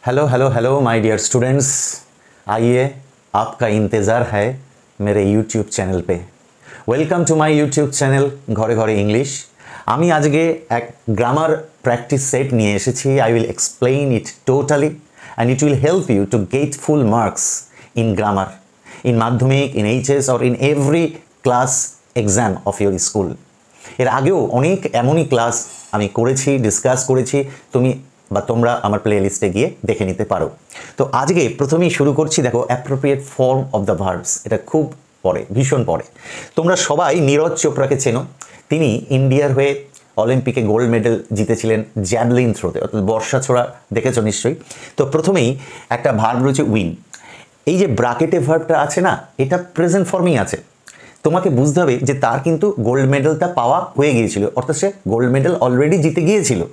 Hello hello hello my dear students, आइए आपका इंतज़ार है मेरे यूट्यूब चैनल पे। Welcome to my YouTube channel Ghare Ghare English. আমি আজকে এক গ্রামার প্র্যাকটিস সেট নিয়ে এসেছি। I will explain it totally and it will help you to get full marks in grammar, in Madhyamik, in HS or in every class exam of your school. এর আগেও অনেক এমনই class আমি করেছি, discuss করেছি, তোমরা আমার প্লে লিস্টে গিয়ে দেখে নিতে পারো। তো আজকে প্রথমেই শুরু করছি, দেখো appropriate form of the verbs. এটা খুব পরে, ভীষণ পরে। তোমরা সবাই নীরজ চোপড়াকে চেনো। তিনি ইন্ডিয়ার হয়ে অলিম্পিকে গোল্ড মেডেল জিতেছিলেন জ্যাভলিন থ্রোতে, অর্থাৎ বর্ষা ছোড়া দেখেছো নিশ্চয়ই। তো প্রথমেই একটা ভার্ব রয়েছে উইন। এই যে ব্রাকেটে ভার্বটা আছে না, এটা প্রেজেন্ট ফর্মেই আছে। তোমাকে বুঝতে হবে যে তার কিন্তু গোল্ড মেডেলটা পাওয়া হয়ে গিয়েছিল, অর্থাৎ সে গোল্ড মেডেল অলরেডি জিতে গিয়েছিল।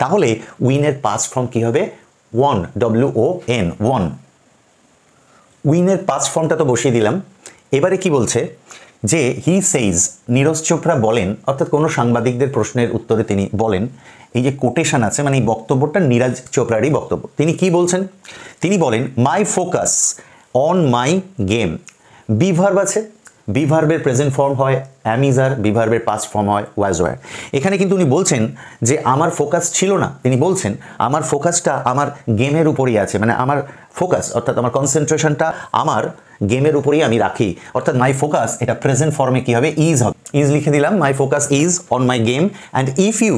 তাহলে উইনের পাস্ট ফর্ম কি হবে? Won, WON, won. উইনের পাস্ট ফর্মটা তো বসিয়ে দিলাম। এবারে কি বলছে যে হি সেইজ, নীরজ চোপড়া বলেন, অর্থাৎ কোনো সাংবাদিকদের প্রশ্নের উত্তরে তিনি বলেন। এই যে কোটেশন আছে, মানে এই বক্তব্যটা নীরজ চোপড়ারই বক্তব্য। তিনি কি বলছেন? তিনি বলেন মাই focus on my game. Be verb আছে, বি ভার্বের প্রেজেন্ট ফর্ম হয় অ্যামিজার, বি ভার্বের পাস্ট ফর্ম হয় ওয়াজ ওয়ার। এখানে কিন্তু উনি বলছেন যে আমার ফোকাস ছিল না, তিনি বলছেন আমার ফোকাসটা আমার গেমের উপরেই আছে, মানে আমার ফোকাস অর্থাৎ আমার কনসেন্ট্রেশনটা আমার গেমের উপরেই আমি রাখি। অর্থাৎ মাই ফোকাস এটা প্রেজেন্ট ফর্মে কি হবে? ইজ হবে। ইজ লিখে দিলাম, my focus is on my game and if you,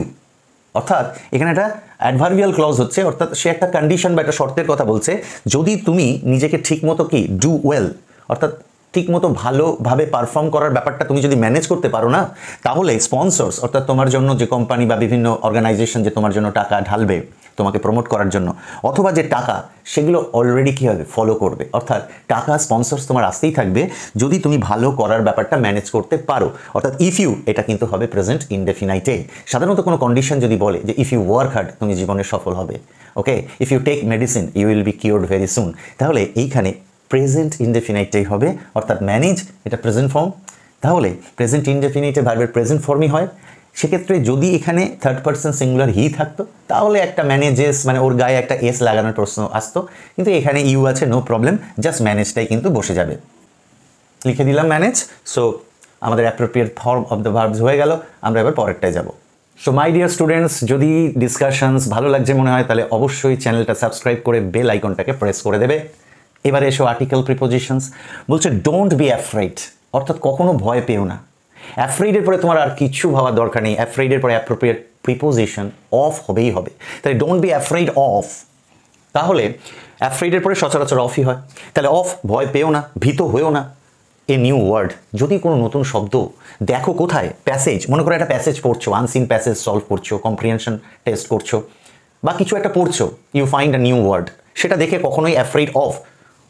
অর্থাৎ এখানে একটা অ্যাডভার্বিয়াল ক্লজ হচ্ছে, অর্থাৎ সে একটা কন্ডিশন বা একটা শর্তের কথা বলছে। যদি তুমি নিজেকে ঠিকমতো কি ডু ওয়েল, অর্থাৎ ঠিকমতো ভালোভাবে পারফর্ম করার ব্যাপারটা তুমি যদি ম্যানেজ করতে পারো না, তাহলে স্পন্সর্স অর্থাৎ তোমার জন্য যে কোম্পানি বা বিভিন্ন অর্গানাইজেশন যে তোমার জন্য টাকা ঢালবে তোমাকে প্রমোট করার জন্য, অথবা যে টাকা, সেগুলো অলরেডি কী হবে? ফলো করবে। অর্থাৎ টাকা, স্পন্সর্স তোমার আসতেই থাকবে যদি তুমি ভালো করার ব্যাপারটা ম্যানেজ করতে পারো। অর্থাৎ ইফ ইউ এটা কিন্তু হবে প্রেজেন্ট ইনডেফিনাইটে। সাধারণত কোনো কন্ডিশন যদি বলে যে ইফ ইউ ওয়ার্ক হার্ড তুমি জীবনে সফল হবে, okay, if you take medicine you will be cured very soon, তাহলে এইখানে প্রেজেন্ট ইনডেফিনাইটেই হবে, অর্থাৎ ম্যানেজ এটা প্রেজেন্ট ফর্ম। তাহলে প্রেজেন্ট ইনডেফিনাইটে ভার্বের প্রেজেন্ট ফর্মই হয়। সেক্ষেত্রে যদি এখানে থার্ড পার্সন সিঙ্গুলার হি থাকতো, তাহলে একটা ম্যানেজেস, মানে ওর গায়ে একটা এস লাগানোর প্রশ্ন আসতো, কিন্তু এখানে ইউ আছে, নো প্রবলেম, জাস্ট ম্যানেজটাই কিন্তু বসে যাবে। লিখে দিলাম ম্যানেজ। সো আমাদের appropriate form of the verbs হয়ে গেল। আমরা এবার পরেরটায় যাব। সো মাই ডিয়ার স্টুডেন্টস, যদি ডিসকাশনস ভালো লাগছে মনে হয়, তাহলে অবশ্যই চ্যানেলটা সাবস্ক্রাইব করে বেল আইকনটাকে প্রেস করে দেবে। এবারে এসো আর্টিকেল প্রিপোজিশনস। বলছে ডোন্ট বি অ্যাফ্রেড, অর্থাৎ কখনো ভয় পেও না। অ্যাফ্রেডের পরে তোমার আর কিছু ভাবার দরকার নেই। অ্যাফ্রেডের পরে অ্যাপ্রোপ্রিয়েট প্রিপোজিশন অফ হবেই হবে। তাহলে ডোন্ট বি অ্যাফ্রেড অফ, তাহলে অ্যাফ্রেডের পরে সচরাচর অফই হয়। তাহলে অফ, ভয় পেও না, ভীত হয়েও না। এ নিউ ওয়ার্ড, যদি কোনো নতুন শব্দ দেখো কোথায়, প্যাসেজ, মনে করো একটা প্যাসেজ পড়ছো, আনসিন প্যাসেজ সলভ করছো, কম্প্রিহেনশন টেস্ট করছো, বা কিছু একটা পড়ছো, you find a new word, সেটা দেখে কখনোই অ্যাফ্রেড অফ,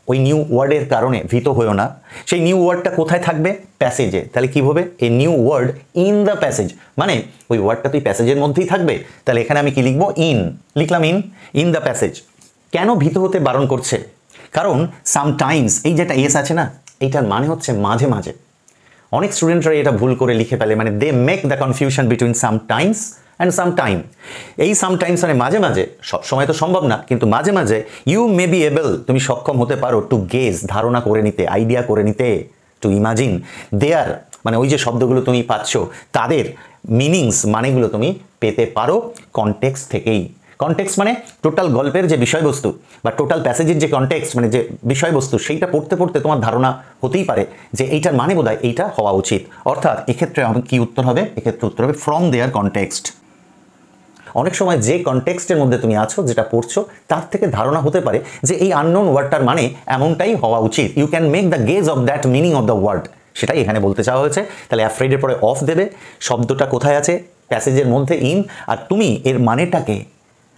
ওই নিউ ওয়ার্ডের কারণে ভীত হয়েও না। সেই নিউ ওয়ার্ডটা কোথায় থাকবে? প্যাসেজে। তাহলে কী হবে? A new word in the passage, মানে ওই ওয়ার্ডটা তো প্যাসেজের মধ্যেই থাকবে। তাহলে এখানে আমি কি লিখবো? ইন, লিখলাম ইন দ্য প্যাসেজ। কেন ভীত হতে বারণ করছে? কারণ সামটাইমস, এই যেটা এস আছে না, এইটার মানে হচ্ছে মাঝে মাঝে। অনেক স্টুডেন্টরা এটা ভুল করে লিখে ফেলে, মানে they make the confusion between sometimes and some time. এই সামটাইমস মানে মাঝে মাঝে, সব সময় তো সম্ভব না, কিন্তু মাঝে মাঝে ইউ মে বি এবল, তুমি সক্ষম হতে পারো, টু গেজ, ধারণা করে নিতে, আইডিয়া করে নিতে, টু ইমাজিন দেয়ার, মানে ওই যে শব্দগুলো তুমি পাচ্ছ তাদের মিনিংস, মানেগুলো তুমি পেতে পারো কনটেক্সট থেকেই। কনটেক্সট মানে টোটাল গল্পের যে বিষয়বস্তু বা টোটাল প্যাসেজের যে কনটেক্সট, মানে যে বিষয়বস্তু, সেইটা পড়তে পড়তে তোমার ধারণা হতেই পারে যে এইটার মানে বোধহয় এইটা হওয়া উচিত। অর্থাৎ এক্ষেত্রে কি উত্তর হবে? এক্ষেত্রে উত্তর হবে ফ্রম দেয়ার কনটেক্সট। অনেক সময় যে কনটেক্সটের মধ্যে তুমি আছো, যেটা পড়ছো, তার থেকে ধারণা হতে পারে যে এই আননোন ওয়ার্ডটার মানে এমনটাই হওয়া উচিত। You can make the guess of that meaning of the word, সেটাই এখানে বলতে চাওয়া হয়েছে। তাহলে অ্যাফ্রেডের পরে অফ দেবে, শব্দটা কোথায় আছে? প্যাসেজের মধ্যে, ইন, আর তুমি এর মানেটাকে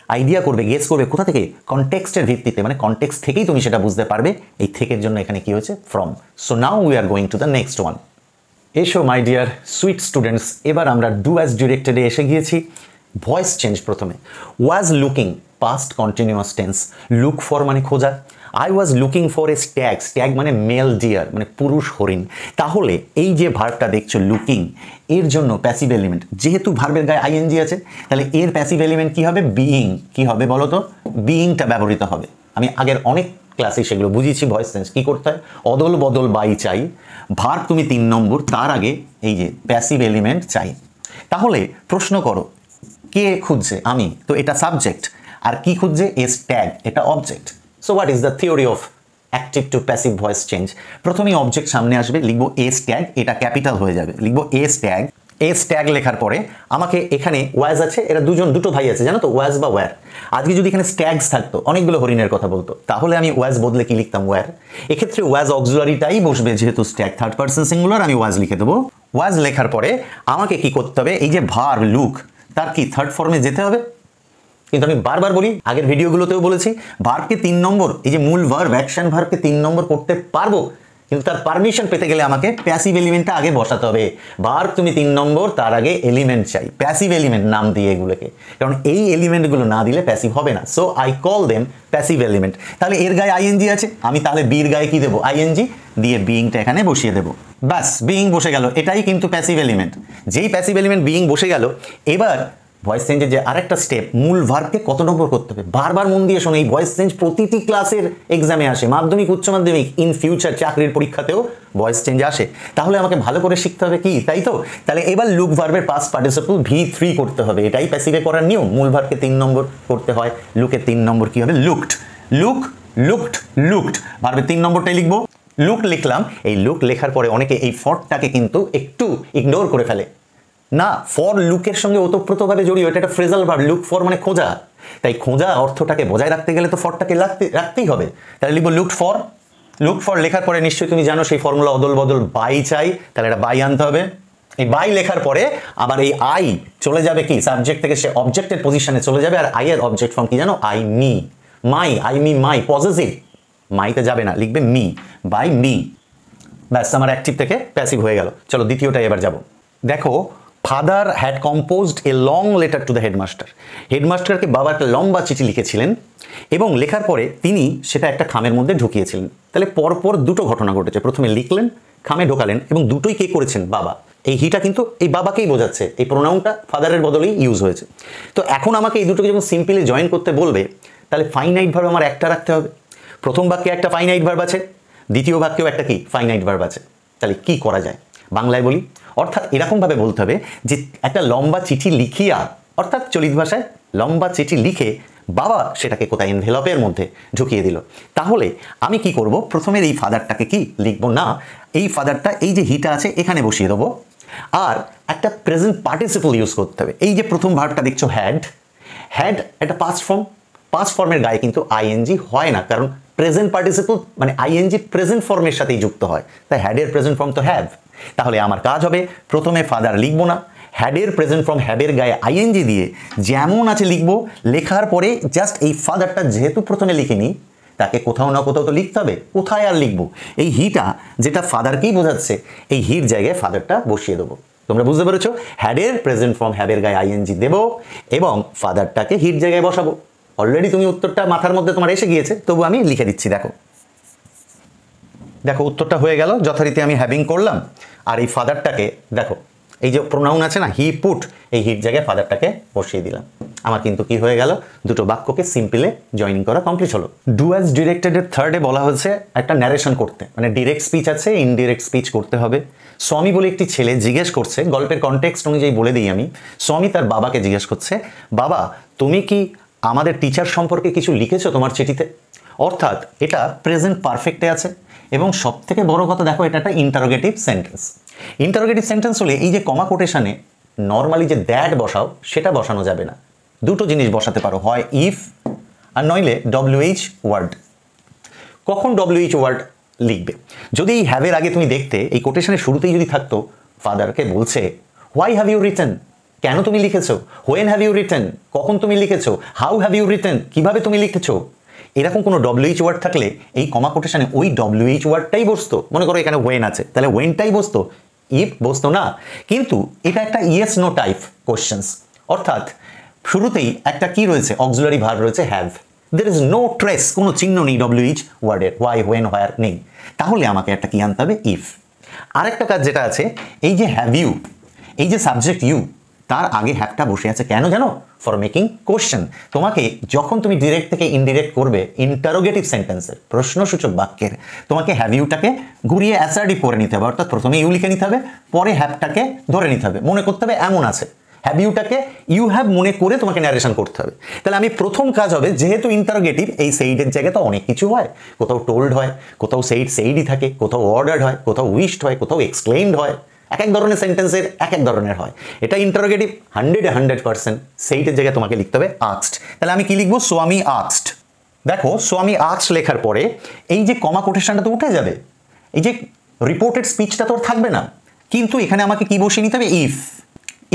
আইডিয়া করবে, গেস করবে কোথা থেকে? কনটেক্সটের ভিত্তিতে, মানে কনটেক্সট থেকেই তুমি সেটা বুঝতে পারবে। এই থেকের জন্য এখানে কি হয়েছে? From. So now we are going to the next one. এসো মাই ডিয়ার সুইট স্টুডেন্টস, এবার আমরা ডু অ্যাজ ডিরেক্টেডে এসে গিয়েছি। ভয়েস চেঞ্জ প্রথমে। Was looking, past continuous tense. Look for মানে খোঁজা। I was looking for a stag, stag মানে male deer মানে পুরুষ হরিণ। তাহলে এই যে ভার্বটা দেখছো লুকিং, এর জন্য প্যাসিভ এলিমেন্ট, যেহেতু ভার্বের গায়ে আইএনজি আছে তাহলে এর প্যাসিভ এলিমেন্ট কি হবে? বিইং। কি হবে বলো তো? বিইংটা ব্যবহৃত হবে। আমি আগের অনেক ক্লাসে সেগুলো বুঝিয়েছি। ভয়েস চেঞ্জ কী করতে হয়? অদল বদল বাই চাই, ভার্ব তুমি 3 নম্বর, তার আগে এই যে প্যাসিভ এলিমেন্ট চাই। তাহলে প্রশ্ন করো কে খুঁজছে? আমি। তো এটা সাবজেক্ট। আর কি খুঁজছে? এস ট্যাগ, এটা object. So what is the theory of active to passive voice change? প্রথমেই অবজেক্ট সামনে আসবে, লিখবো এস ট্যাগ, এটা ক্যাপিটাল হয়ে যাবে, লিখবো এস ট্যাগ। এস ট্যাগ লেখার পরে আমাকে এখানে ওয়াজ আছে, এরা দুটো ভাই আছে জানো তো, ওয়াজ বা ওয়্যার। আজকে যদি এখানে স্ট্যাগস থাকতো, অনেকগুলো হরিণের কথা বলতো, তাহলে আমি ওয়াজ বদলে কি লিখতাম? ওয়্যার। এক্ষেত্রে ওয়াজ অক্সিলারিটাই বসবে, যেহেতু স্ট্যাগ থার্ড পারসন সিঙ্গুলার, আমি ওয়াজ লিখে দেবো। ওয়াজ লেখার পরে আমাকে কি করতে হবে? এই যে ভার্ব লুক, তার কি থার্ড ফর্মে যেতে হবে। কিন্তু আমি বারবার বলি, আগের ভিডিওগুলোতেও বলেছি, ভার্বকে 3 নম্বর, এই যে মূল ভার্ব অ্যাকশন ভার্বকে 3 নম্বর করতে পারবো, কিন্তু তার পারমিশন পেতে গেলে আমাকে প্যাসিভ এলিমেন্টটা আগে বসাতে হবে। ভার্ব তুমি 3 নম্বর, তার আগে এলিমেন্ট চাই, প্যাসিভ এলিমেন্ট নাম দিয়ে এগুলোকে, কারণ এই এলিমেন্টগুলো না দিলে প্যাসিভ হবে না। So I call them passive element. তাহলে এর গায়ে আইএনজি আছে, আমি তাহলে বির গায়ে কি দেবো? আইএনজি দিয়ে বিইংটা এখানে বসিয়ে দেবো। ব্যাস, বিইং বসে গেল। এটাই কিন্তু প্যাসিভ এলিমেন্ট। যেই প্যাসিভ এলিমেন্ট বিইং বসে গেল, এবার ভয়েস চেঞ্জের যে আরেকটা স্টেপ, মূল ভার্বকে কত নম্বর করতে হবে। বারবার মন দিয়ে শোনো, এই ভয়েস চেঞ্জ প্রতিটি ক্লাসের এক্সামে আসে, মাধ্যমিক, উচ্চ মাধ্যমিক, ইন ফিউচার চাকরির পরীক্ষাতেও ভয়েস চেঞ্জ আসে। তাহলে আমাকে ভালো করে শিখতে হবে কি, তাই তো? তাহলে এবার লুক ভার্বের পাস্ট পার্টিসিপল V3 করতে হবে, এটাই প্যাসিভে করার নিয়ম। মূল ভার্বকে 3 নম্বর করতে হয়, লুকের 3 নম্বর কি হবে? লুকড। লুক, লুকড, লুকড, ভার্বের 3 নম্বরটাই লিখবো। লুক লিখলাম। এই লুক লেখার পরে অনেকে এই ফরটাকে কিন্তু একটু ইগনোর করে ফেলে। না, ফর লুকের সঙ্গে ওতপ্রোতভাবে জড়িয়ে, এটা একটা ফ্রেজাল ভার্ব। লুক ফর মানে খোঁজা, তাই খোঁজা অর্থটাকে বজায় রাখতে গেলে তো ফরটাকে রাখতেই হবে। তাহলে লিখবো লুকড ফর। লুক ফর লেখার পরে নিশ্চয়ই তুমি জানো সেই ফর্মুলা, অদল বদল বাই চাই, তাহলে এটা বাই আনতে হবে। এই বাই লেখার পরে আবার এই আই চলে যাবে কি সাবজেক্ট থেকে, সে অবজেক্টের পজিশনে চলে যাবে। আর আই এর অবজেক্ট ফর্ম কি জানো? I me, my, I me my, positive. মাইতে যাবে না, লিখবে মি, বাই মি। ব্যাস, আমার অ্যাক্টিভ থেকে প্যাসিভ হয়ে গেল। চলো দ্বিতীয়টাই এবার যাব। দেখো, father had composed a long letter to the headmaster. হেডমাস্টারকে বাবা একটা লম্বা চিঠি লিখেছিলেন এবং লেখার পরে তিনি সেটা একটা খামের মধ্যে ঢুকিয়েছিলেন। তাহলে পরপর দুটো ঘটনা ঘটেছে। প্রথমে লিখলেন, খামে ঢোকালেন, এবং দুটোই কে করেছেন? বাবা। এই হিটা কিন্তু এই বাবাকেই বোঝাচ্ছে, এই প্রোনাউনটা ফাদারের বদলেই ইউজ হয়েছে। তো এখন আমাকে এই দুটোকে যখন সিম্পলি জয়েন করতে বলবে, তাহলে ফাইনাইট ভার্ব আমার একটা রাখতে হবে। প্রথম বাক্যে একটা ফাইনাইট ভার্ব আছে, দ্বিতীয় বাক্যেও একটা কি ফাইনাইট ভার্ব আছে। তাহলে কি করা যায়? বাংলায় বলি, অর্থাৎ এরকমভাবে বলতে হবে যে একটা লম্বা চিঠি লিখিয়া, অর্থাৎ চলিত ভাষায় লম্বা চিঠি লিখে বাবা সেটাকে কোথায় এনভেলপের মধ্যে ঢুকিয়ে দিল। তাহলে আমি কি করব? প্রথমের এই ফাদারটাকে কি লিখবো না, এই ফাদারটা এই যে হিটা আছে এখানে বসিয়ে দেবো। আর একটা প্রেজেন্ট পার্টিসিপল ইউজ করতে হবে। এই যে প্রথম ভার্বটা দেখছো হ্যাড, হ্যাড একটা পাস্ট ফর্ম, পাস্ট ফর্মের গায়ে কিন্তু আইএনজি হয় না, কারণ প্রেজেন্ট পার্টিসিপল মানে আইএনজি প্রেজেন্ট ফর্মের সাথেই যুক্ত হয়, তাই হ্যাডের প্রেজেন্ট ফর্ম তো হ্যাভ। তাহলে আমার কাজ হবে, প্রথমে ফাদার লিখবো না, হ্যাডের প্রেজেন্ট ফর্ম হ্যাবের গায়ে আইএনজি দিয়ে যেমন আছে লিখবো। লেখার পরে জাস্ট এই ফাদারটা যেহেতু প্রথমে লিখিনি, তাকে কোথাও না কোথাও তো লিখতে হবে। কোথায় আর লিখবো? এই হিটা যেটা ফাদারকেই বোঝাচ্ছে, এই হির জায়গায় ফাদারটা বসিয়ে দেবো। তোমরা বুঝতে পেরেছো? হ্যাডের প্রেজেন্ট ফর্ম হ্যাবের গায়ে আইএনজি দেবো এবং ফাদারটাকে হির জায়গায় বসাবো। অলরেডি তুমি উত্তরটা মাথার মধ্যে তোমার এসে গিয়েছে, তবু আমি লিখে দিচ্ছি। দেখো দেখো উত্তরটা হয়ে গেল। যথারীতি আমি হ্যাভিং করলাম, আর এই ফাদারটাকে দেখো, এই যে প্রোনাউন আছে না, হি পুট, এই হির জায়গায় ফাদারটাকে বসিয়ে দিলাম। আমার কিন্তু কি হয়ে গেল? দুটো বাক্যকে সিম্পলে জয়েনিং করা কমপ্লিট হলো। ডু অ্যাজ ডিরেক্টেডের থার্ডে বলা হয়েছে একটা ন্যারেশন করতে, মানে ডিরেক্ট স্পিচ আছে, ইনডিরেক্ট স্পিচ করতে হবে। স্বামী বলে একটি ছেলে জিজ্ঞেস করছে, গল্পের কনটেক্সট অনুযায়ী বলে দিই আমি, স্বামী তার বাবাকে জিজ্ঞেস করছে, বাবা তুমি কি আমাদের টিচার সম্পর্কে কিছু লিখেছো তোমার চিঠিতে? অর্থাৎ এটা প্রেজেন্ট পারফেক্টে আছে এবং সব থেকে বড় কথা দেখো, এটা একটা ইন্টারোগেটিভ সেন্টেন্স। ইন্টারোগেটিভ সেন্টেন্স হলে এই যে কমা কোটেশনে নর্মালি যে দ্যাট বসাও, সেটা বসানো যাবে না। দুটো জিনিস বসাতে পারো, হয় ইফ আর নইলে WH ওয়ার্ড। কখন WH ওয়ার্ড লিখবে? যদি এই হ্যাভের আগে তুমি দেখতে, এই কোটেশনের শুরুতেই যদি থাকতো, ফাদারকে বলছে হোয়াই হ্যাভ ইউ রিটেন, কেন তুমি লিখেছো? হোয়েন হ্যাভ ইউ রিটেন, কখন তুমি লিখেছো? হাউ হ্যাভ ইউ রিটেন, কিভাবে তুমি লিখেছো? এরকম কোনো WH ওয়ার্ড থাকলে এই কমা কোটেশনে ওই WH ওয়ার্ডটাই বসতো। মনে করো এখানে ওয়েন আছে, তাহলে ওয়েনটাই বসতো, ইফ বসতো না। কিন্তু এটা একটা ইয়েস নো টাইপ কোশ্চেন্স, অর্থাৎ শুরুতেই একটা কি রয়েছে, অক্সিলারি ভার্ব রয়েছে have. There is no trace, কোনো চিহ্ন নেই ডব্লিউএইচ ওয়ার্ডের, হোয়াই, হোয়েন, হোয়ার নেই। তাহলে আমাকে একটা কি আনতে হবে, ইফ। আরেকটা কাজ যেটা আছে, এই যে হ্যাভ ইউ, এই যে সাবজেক্ট ইউ, তার আগে হ্যাভটা বসে আছে কেন জানো? For making question. তোমাকে যখন তুমি ডিরেক্ট থেকে ইনডিরেক্ট করবে ইন্টারোগেটিভ সেন্টেন্সের, প্রশ্নসূচক বাক্যের, তোমাকে হ্যাভ ইউটাকে ঘুরিয়ে অ্যাসার্টিভ করে নিতে হবে, অর্থাৎ প্রথমে ইউ লিখে নিতে হবে, পরে হ্যাভটাকে ধরে নিতে হবে, মনে করতে হবে এমন আছে। হ্যাভ ইউটাকে ইউ হ্যাভ মনে করে তোমাকে ন্যারেশন করতে হবে। তাহলে আমি প্রথম কাজ হবে, যেহেতু ইন্টারোগেটিভ, এই সেইডের জায়গায় তো অনেক কিছু হয়, কোথাও টোল্ড হয়, কোথাও সেইডই থাকে, কোথাও অর্ডার্ড হয়, কোথাও উইশড হয়, কোথাও এক্সক্লেইমড হয়। এক এক ধরনের সেন্টেন্সের এক এক ধরনের হয়। এটা ইন্টারোগেটিভ 100% সেইটের জায়গায় তোমাকে লিখতে হবে আস্কড। তাহলে আমি কি লিখবো, সো আমি আস্কড। দেখো, সো আমি আস্কড লেখার পরে এই যে কমা কোটেশনটা তো উঠে যাবে, এই যে রিপোর্টেড স্পিচটা তো থাকবে না, কিন্তু এখানে আমাকে কি বসিয়ে নিতে হবে, ইফ।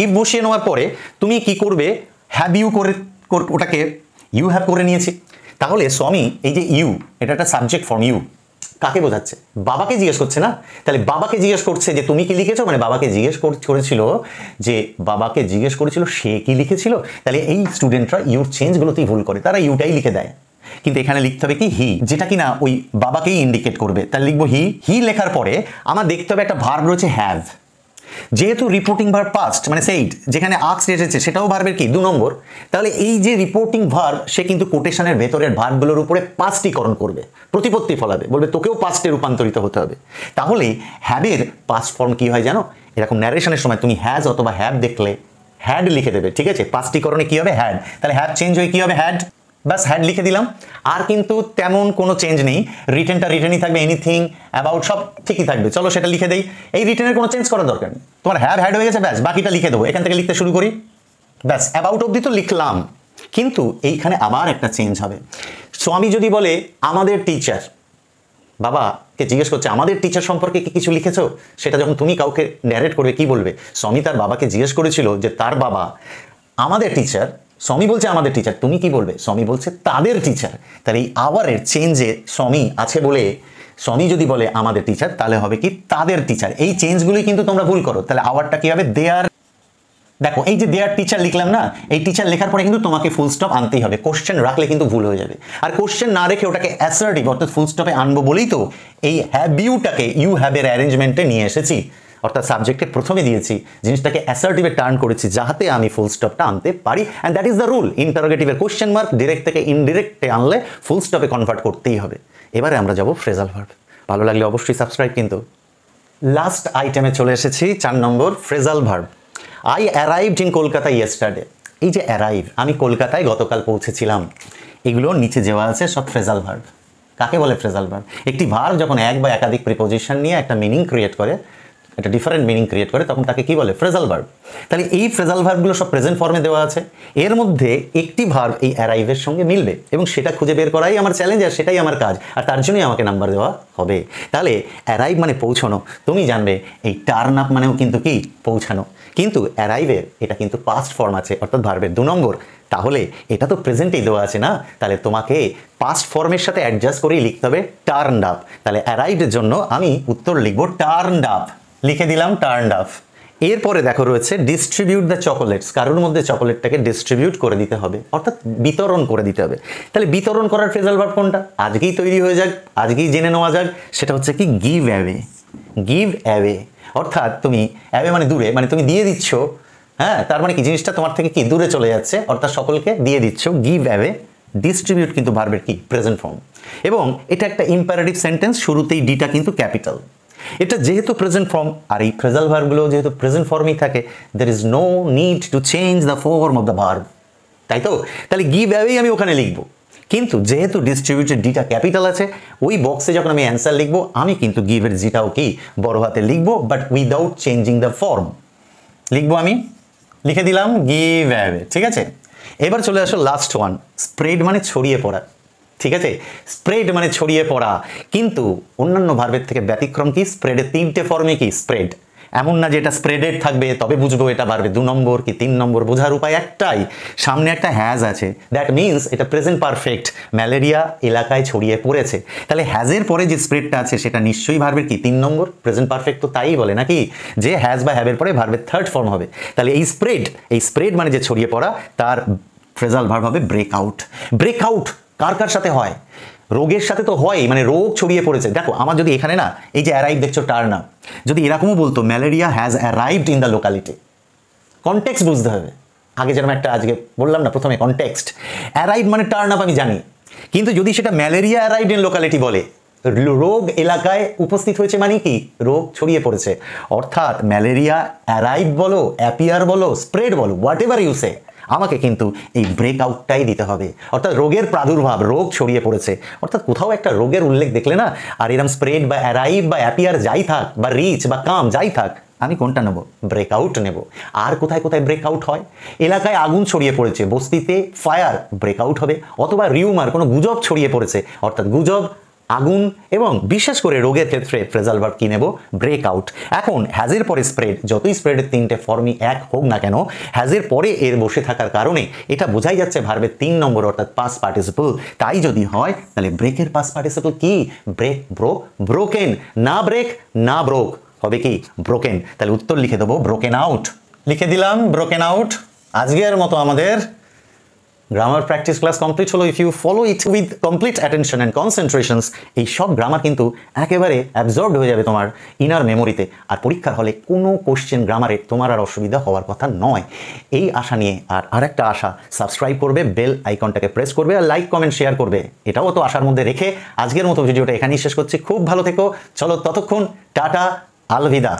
ইফ বসিয়ে নেওয়ার পরে তুমি কি করবে, হ্যাভ ইউ করে ওটাকে ইউ হ্যাভ করে নিয়েছি। তাহলে সো আমি এই যে ইউ, এটা একটা সাবজেক্ট ফর্ম। ইউ কাকে বোঝাচ্ছে, বাবাকে জিজ্ঞেস করছে না? তাহলে বাবাকে জিজ্ঞেস করছে যে তুমি কি লিখেছো, মানে বাবাকে জিজ্ঞেস করেছিল, যে বাবাকে জিজ্ঞেস করেছিল সে কি লিখেছিল। তাহলে এই স্টুডেন্টরা ইউর চেঞ্জগুলোতেই ভুল করে, তারা ইউটাই লিখে দেয়। কিন্তু এখানে লিখতে হবে কি, হি, যেটা কিনা ওই বাবাকেই ইন্ডিকেট করবে। তাহলে লিখবো হি। হি লেখার পরে আমার দেখতে হবে একটা ভার্ব রয়েছে হ্যাভ। যেহেতু রিপোর্টিং ভার্ব পাস্ট, মানে সেইড, যেখানে আস্কড এসেছে সেটাও ভার্বের কি 2 নম্বর। তাহলে এই যে রিপোর্টিং ভার্ব, সে কিন্তু কোটেশনের ভেতরের ভার্বগুলোর উপরে পাস্টীকরণ করবে, প্রতিপত্তি ফলাবে, বলবে তোকেও পাস্টে রূপান্তরিত হতে হবে। তাহলে হ্যাভের পাস্ট ফর্ম কি হয় জানো? এরকম ন্যারেশনের সময় তুমি হ্যাজ অথবা হ্যাভ দেখলে হ্যাড লিখে দেবে, ঠিক আছে? পাস্টীকরণে কি হবে, হ্যাড। তাহলে হ্যাভ চেঞ্জ হয়ে কি হবে, হ্যাড। বাস হ্যাড লিখে দিলাম। আর কিন্তু তেমন কোনো চেঞ্জ নেই, রিটেনটা রিটেনই থাকবে, এনিথিং, অ্যাবাউট সব ঠিকই থাকবে। চলো সেটা লিখে দেই। এই রিটেনের কোনো চেঞ্জ করার দরকার নেই, তোমার হ্যাভ হ্যাড হয়ে গেছে, ব্যাস বাকিটা লিখে দেবো। এখান থেকে লিখতে শুরু করি, ব্যাস অ্যাবাউট অবধি তো লিখলাম, কিন্তু এইখানে আবার একটা চেঞ্জ হবে। স্বামী যদি বলে আমাদের টিচার, বাবাকে জিজ্ঞেস করছে আমাদের টিচার সম্পর্কে কি কিছু লিখেছো, সেটা যখন তুমি কাউকে ন্যারেট করবে কি বলবে, স্বামী তার বাবাকে জিজ্ঞেস করেছিল যে তার বাবা আমাদের টিচার, স্বামী বলছে আমাদের টিচার, তুমি কি বলবে, স্বামী বলছে তাদের টিচার। তাহলে এই আওয়ারের চেঞ্জে স্বামী আছে বলে, স্বামী যদি বলে আমাদের টিচার, তাহলে হবে কি তাদের টিচার। এই চেঞ্জগুলোই কিন্তু তোমরা ভুল করো। তাহলে আওয়ারটা কি হবে, দেয়ার। দেখো এই যে দেয়ার টিচার লিখলাম না, এই টিচার লেখার পরে কিন্তু তোমাকে ফুল স্টপ আনতেই হবে, কোশ্চেন রাখলে কিন্তু ভুল হয়ে যাবে। আর কোশ্চেন না রেখে ওটাকে অ্যাসার্টিভ অর্থাৎ ফুল স্টপে আনবো বলেই তো এই হ্যাভ ইউটাকে ইউ হ্যাভের অ্যারেঞ্জমেন্টে নিয়ে এসেছি, অর্থাৎ সাবজেক্টে প্রথমে দিয়েছি, জিনিসটাকে অ্যাসার্টিভে টার্ন করেছি যাতে আমি ফুল স্টপটা আনতে পারি। And that is the rule. ইন্টারোগেটিভের কোশ্চেন মার্ক ডিরেক্ট থেকে ইনডিরেক্টে আনলে ফুল স্টপে কনভার্ট করতেই হবে। এবারে আমরা যাব ফ্রেজাল ভার্ব। ভালো লাগলে অবশ্যই সাবস্ক্রাইব। কিন্তু লাস্ট আইটেমে চলে এসেছি, 4 নম্বর phrasal verb. I arrived in Kolkata yesterday. এই যে অ্যারাইভ, আমি কলকাতায় গতকাল পৌঁছেছিলাম, এগুলো নিচে দেওয়া আছে সব ফ্রেজাল ভার্ব। কাকে বলে ফ্রেজাল ভার্ব? একটি ভার্ব যখন এক বা একাধিক প্রিপোজিশন নিয়ে একটা মিনিং ক্রিয়েট করে, একটা ডিফারেন্ট মিনিং ক্রিয়েট করে, তখন তাকে কি বলে, ফ্রেজাল ভার্ব। তাহলে এই ফ্রেজাল ভার্বগুলো সব প্রেজেন্ট ফর্মে দেওয়া আছে। এর মধ্যে একটি ভার্ব এই অ্যারাইভের সঙ্গে মিলবে এবং সেটা খুঁজে বের করাই আমার চ্যালেঞ্জ, আর সেটাই আমার কাজ, আর তার জন্যই আমাকে নাম্বার দেওয়া হবে। তাহলে অ্যারাইভ মানে পৌঁছানো, তুমি জানবে এই টার্ন আপ মানেও কিন্তু কি পৌঁছানো, কিন্তু অ্যারাইভের এটা কিন্তু পাস্ট ফর্ম আছে, অর্থাৎ ভার্বের 2 নম্বর। তাহলে এটা তো প্রেজেন্টেই দেওয়া আছে না, তাহলে তোমাকে পাস্ট ফর্মের সাথে অ্যাডজাস্ট করেই লিখতে হবে টার্নড আপ। তাহলে অ্যারাইভের জন্য আমি উত্তর লিখব টার্নড আপ, লিখে দিলাম টার্নড আপ। এরপরে দেখো রয়েছে ডিস্ট্রিবিউট দ্য চকোলেটস, কারোর মধ্যে চকোলেটটাকে ডিস্ট্রিবিউট করে দিতে হবে, অর্থাৎ বিতরণ করে দিতে হবে। তাহলে বিতরণ করার ফ্রেজাল ভার্ব কোনটা, আজকেই তৈরি হয়ে যাক, আজকেই জেনে নেওয়া যাক। সেটা হচ্ছে কি গিভ অ্যাওয়ে। গিভ অ্যাওয়ে অর্থাৎ তুমি অ্যাওয়ে মানে দূরে, মানে তুমি দিয়ে দিচ্ছ, হ্যাঁ, তার মানে কি জিনিসটা তোমার থেকে কি দূরে চলে যাচ্ছে, অর্থাৎ সকলকে দিয়ে দিচ্ছ। Give away. ডিস্ট্রিবিউট কিন্তু ভার্বের কি প্রেজেন্ট ফর্ম, এবং এটা একটা ইম্পারেটিভ সেন্টেন্স, শুরুতেই ডিটা কিন্তু ক্যাপিটাল। এটা যেহেতু প্রেজেন্ট ফর্ম, আর এই ফ্রেজাল ভার্বগুলো যেহেতু প্রেজেন্ট ফর্মেই থাকে, there is no need to change the form of the verb, তাই তো? তাহলে গিভ অ্যাওয়েই আমি ওখানে লিখবো, কিন্তু যেহেতু ডিস্ট্রিবিউটেড ডিটা ক্যাপিটাল আছে, ওই বক্সে যখন আমি অ্যান্সার লিখবো, আমি কিন্তু গিভের জিটাও কি বড় হাতে লিখবো, but without changing the form লিখবো। আমি লিখে দিলাম গিভ অ্যাওয়ে, ঠিক আছে? এবার চলে আসো লাস্ট ওয়ান, স্প্রেড মানে ছড়িয়ে পড়া, ঠিক আছে? স্প্রেড মানে ছড়িয়ে পড়া, কিন্তু অন্যান্য ভার্বের থেকে ব্যতিক্রম কি, স্প্রেডের 3টে ফর্মে কি স্প্রেড, এমন না যে এটা স্প্রেডেড থাকবে তবে বুঝবো এটা বাড়বে 2 নম্বর কি 3 নম্বর, বোঝার উপায় একটাই, সামনে একটা হ্যাজ আছে, দ্যাট মিনস এটা প্রেজেন্ট পারফেক্ট, ম্যালেরিয়া এলাকায় ছড়িয়ে পড়েছে। তাহলে হ্যাজের পরে যে স্প্রেডটা আছে সেটা নিশ্চয়ই ভার্বের কি 3 নম্বর, প্রেজেন্ট পারফেক্ট তো তাই বলে নাকি, যে হ্যাজ বা হ্যাভের পরে ভার্বের থার্ড ফর্ম হবে। তাহলে এই স্প্রেড মানে যে ছড়িয়ে পড়া, তার ফ্রেজাল ভার্ব হবে ব্রেকআউট। ব্রেকআউট কার কার সাথে হয়? রোগের সাথে তো হয়, মানে রোগ ছড়িয়ে পড়েছে। দেখো আমার যদি এখানে না এই যে অ্যারাইভ দেখছো টার না, যদি এরকমও বলতো malaria has arrived in the locality, context বুঝতে হবে। আগে যেরকম একটা আজকে বললাম না প্রথমে কনটেক্সট, অ্যারাইভ মানে টার্ন আপ আমি জানি, কিন্তু যদি সেটা ম্যালেরিয়া অ্যারাইভড ইন লোকালিটি বলে, রোগ এলাকায় উপস্থিত হয়েছে মানে কি রোগ ছড়িয়ে পড়েছে। অর্থাৎ ম্যালেরিয়া অ্যারাইভ বলো, অ্যাপিয়ার বলো, স্প্রেড বলো, হোয়াট এভার ইউ সে, আমাকে কিন্তু এই ব্রেকআউটটাই দিতে হবে। অর্থাৎ রোগের প্রাদুর্ভাব, রোগ ছড়িয়ে পড়েছে, অর্থাৎ কোথাও একটা রোগের উল্লেখ দেখলে না, আর এরম স্প্রেড বা অ্যারাইভ বা অ্যাপিয়ার যাই থাক বা রিচ বা কাম যাই থাক, আমি কোনটা নেব? ব্রেকআউট নেব। আর কোথায় কোথায় ব্রেকআউট হয়? এলাকায় আগুন ছড়িয়ে পড়েছে, বস্তিতে ফায়ার, ব্রেকআউট হবে। অথবা রিউমার, কোনো গুজব ছড়িয়ে পড়েছে, অর্থাৎ গুজব, আগুন এবং বিশেষ করে রোগের ক্ষেত্রে ফ্রেজাল ভার্ব কি নেব? ব্রেকআউট। এখন হ্যাজের পরে স্প্রেড, যতই স্প্রেডের 3টে ফর্মই এক হোক না কেন, হ্যাজের পরে এর বসে থাকার কারণে এটা বোঝাই যাচ্ছে ভার্বের 3 নম্বর অর্থাৎ পাস্ট পার্টিসিপল। তাই যদি হয় তাহলে ব্রেকের পাস্ট পার্টিসিপল কি? Break, broke, broken. না ব্রেক না ব্রোক, হবে কি? ব্রোকেন। তাহলে উত্তর লিখে দেবো ব্রোকেন আউট। লিখে দিলাম ব্রোকেন আউট। আজকের মতো আমাদের গ্রামার প্র্যাকটিস ক্লাস কমপ্লিট হলো। If you follow it with complete attention and concentrations, এই সব গ্রামার কিন্তু একেবারে অ্যাবজর্বড হয়ে যাবে তোমার ইনার মেমোরিতে। আর পরীক্ষার হলে কোনো কোশ্চেন গ্রামারে তোমার আর অসুবিধা হওয়ার কথা নয়, এই আশা নিয়ে। আর আরেকটা আশা, সাবস্ক্রাইব করবে, বেল আইকনটাকে প্রেস করবে, আর লাইক কমেন্ট শেয়ার করবে, এটাও তো আশার মধ্যে রেখে আজকের মতো ভিডিওটা এখানেই শেষ করছি। খুব ভালো থেকো, চলো ততক্ষণ টাটা, আলভিদা।